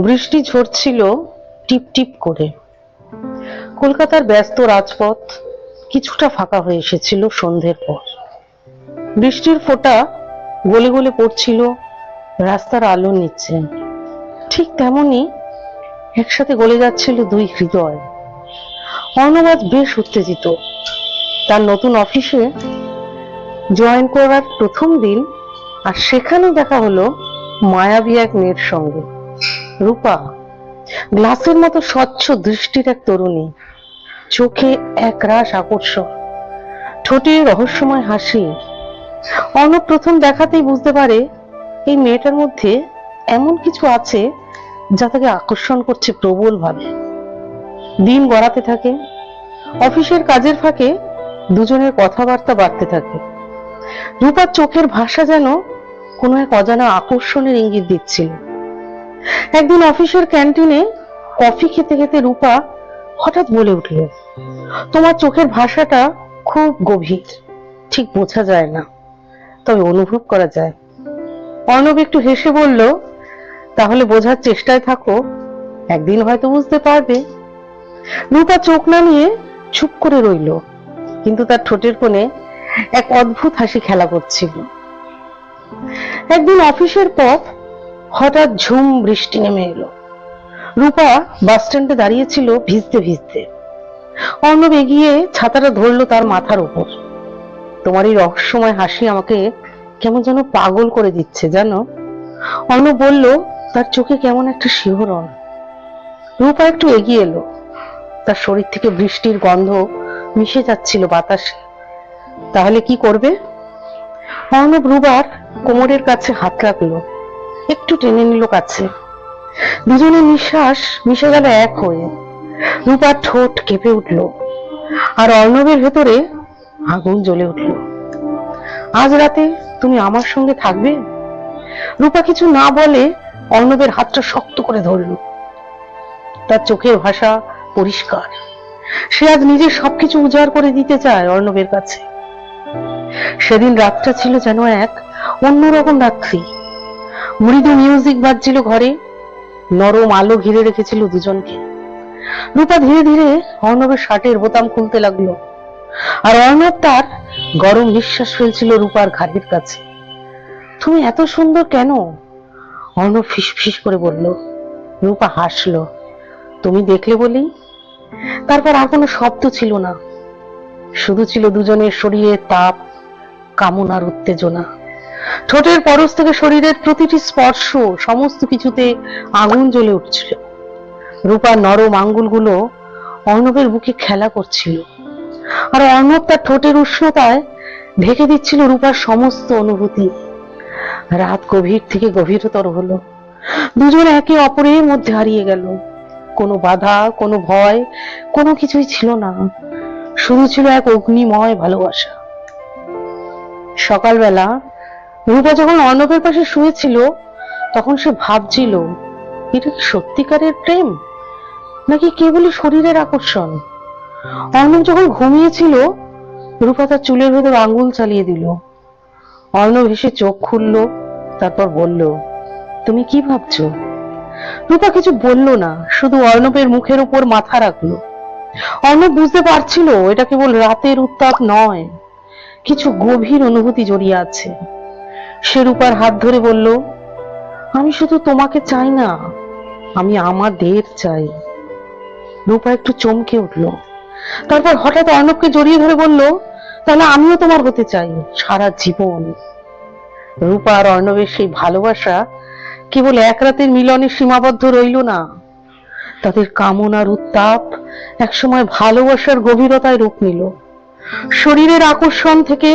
বৃষ্টি ঝরছিল টিপ টিপ করে। কলকাতার ব্যস্ত রাজপথ কিছুটা ফাঁকা হয়ে এসেছিল সন্ধ্যের পর। বৃষ্টির ফোঁটা গলে গলে পড়ছিল রাস্তার আলো নিচে। ঠিক তেমনি একসাথে গলে যাচ্ছিল দুই হৃদয়। অর্ণব আজ বেশ উত্তেজিত। তার নতুন অফিসে জয়েন করার প্রথম দিন, আর সেখানে দেখা হলো মায়াবী এক মেয়ের সঙ্গে। রূপা, গ্লাসের মতো স্বচ্ছ দৃষ্টির এক তরুণী, চোখে এক রাস আকর্ষণ, ঠোঁটে রহস্যময় হাসি। অর্ণব প্রথম দেখাতেই বুঝতে পারে এই মেয়েটার মধ্যে এমন কিছু আছে যা তাকে আকর্ষণ করছে প্রবল ভাবে। দিন গড়াতে থাকে, অফিসের কাজের ফাঁকে দুজনের কথাবার্তা বাড়তে থাকে। রূপার চোখের ভাষা যেন কোনো এক অজানা আকর্ষণের ইঙ্গিত দিচ্ছিল। একদিন অফিসের ক্যান্টিনে কফি খেতে খেতে রূপা হঠাৎ বলে উঠল, তোমার চোখের ভাষাটা খুব গভীর, ঠিক বোঝা যায় না, তবে অনুভব করা যায়। অর্ণব একটু হেসে বলল, তাহলে বোঝার চেষ্টায় থাকো, একদিন হয়তো বুঝতে পারবে। রূপা চোখ নামিয়ে চুপ করে রইল, কিন্তু তার ঠোঁটের কোণে এক অদ্ভুত হাসি খেলা করছিল। একদিন অফিসের পর হঠাৎ ঝুম বৃষ্টি নেমে এলো। রূপা বাস স্ট্যান্ডে দাঁড়িয়েছিল ভিজতে ভিজতে। অর্ণব এগিয়ে ছাতাটা ধরলো তার মাথার উপর। তোমার এই রহস্যময় হাসি আমাকে কেমন যেন পাগল করে দিচ্ছে জানো, অর্ণব বলল, তার চোখে কেমন একটা শিহরণ। রূপা একটু এগিয়ে এলো, তার শরীর থেকে বৃষ্টির গন্ধ মিশে যাচ্ছিল বাতাসে। তাহলে কি করবে? অর্ণব রূপার কোমরের কাছে হাত রাখলো, একটু টেনে নিল কাছে। দুজনের নিঃশ্বাস মিশে গেল এক হয়ে। রূপার ঠোঁট কেঁপে উঠল, আর অর্ণবের ভেতরে আগুন জ্বলে উঠল। আজ রাতে তুমি আমার সঙ্গে থাকবে? রূপা কিছু না বলে অর্ণবের হাতটা শক্ত করে ধরল। তার চোখের ভাষা পরিষ্কার, সে আজ নিজের সবকিছু উজাড় করে দিতে চায় অর্ণবের কাছে। সেদিন রাতটা ছিল যেন এক অন্যরকম রাত্রি। মৃদু মিউজিক বাজছিল ঘরে, নরম আলো ঘিরে রেখেছিল দুজনকে। রূপা ধীরে ধীরে অর্ণবের শার্টের বোতাম খুলতে লাগলো, আর অর্ণব তার গরম নিঃশ্বাস ফেলছিল রূপার ঘাড়ের কাছে। তুমি এত সুন্দর কেন? অর্ণব ফিসফিস করে বলল। রূপা হাসলো, তুমি দেখলে বলি। তারপর আর কোনো শব্দ ছিল না, শুধু ছিল দুজনের শরীরের তাপ, কামনার উত্তেজনা। ঠোঁটের পরশ থেকে শরীরের প্রতিটি স্পর্শ, সমস্ত কিছুতে আগুন জ্বলে উঠছিল। রূপার নরম আঙ্গুলগুলো অর্ণবের বুকে খেলা করছিল, আর অর্ণব তার ঠোঁটের উষ্ণতায় ঢেকে দিচ্ছিল রূপার সমস্ত অনুভূতি। রাত গভীর থেকে গভীরতর হলো, দুজন একে অপরের মধ্যে হারিয়ে গেল। কোনো বাধা, কোনো ভয়, কোনো কিছুই ছিল না, শুধু ছিল এক অগ্নিময় ভালোবাসা। সকালবেলা রূপা যখন অর্ণবের পাশে শুয়েছিল, তখন সে ভাবছিল, এটা কি সত্যিকারের প্রেম, নাকি কেবলই শরীরের আকর্ষণ? অর্ণব যখন ঘুমিয়েছিল, রূপা তার চুলের ভেতর আঙ্গুল চালিয়ে দিল। অর্ণব হেসে চোখ খুলল, তারপর বলল, তুমি কি ভাবছো? রূপা কিছু বলল না, শুধু অর্ণবের মুখের উপর মাথা রাখলো। অর্ণব বুঝতে পারছিল এটা কেবল রাতের উত্তাপ নয়, কিছু গভীর অনুভূতি জড়িয়ে আছে। সে রূপার হাত ধরে বলল, আমি শুধু তোমাকে চাই না, আমি আমাদের চাই। রূপা একটু চমকে উঠল, তারপর হঠাৎ অর্ণবকে জড়িয়ে ধরে বলল, তাহলে আমিও তোমার হতে চাই সারা জীবন। রূপা আর অর্ণবের সেই ভালোবাসা কেবল এক রাতের মিলনে সীমাবদ্ধ রইল না, তাদের কামনার উত্তাপ একসময় ভালোবাসার গভীরতায় রূপ নিল। শরীরের আকর্ষণ থেকে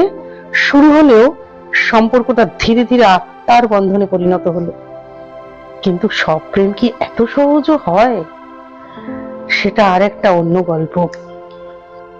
শুরু হলেও সম্পর্কটা ধীরে ধীরে আত্মার বন্ধনে পরিণত হলো। কিন্তু সব প্রেম কি এত সহজ হয়? সেটা আর একটা অন্য গল্প।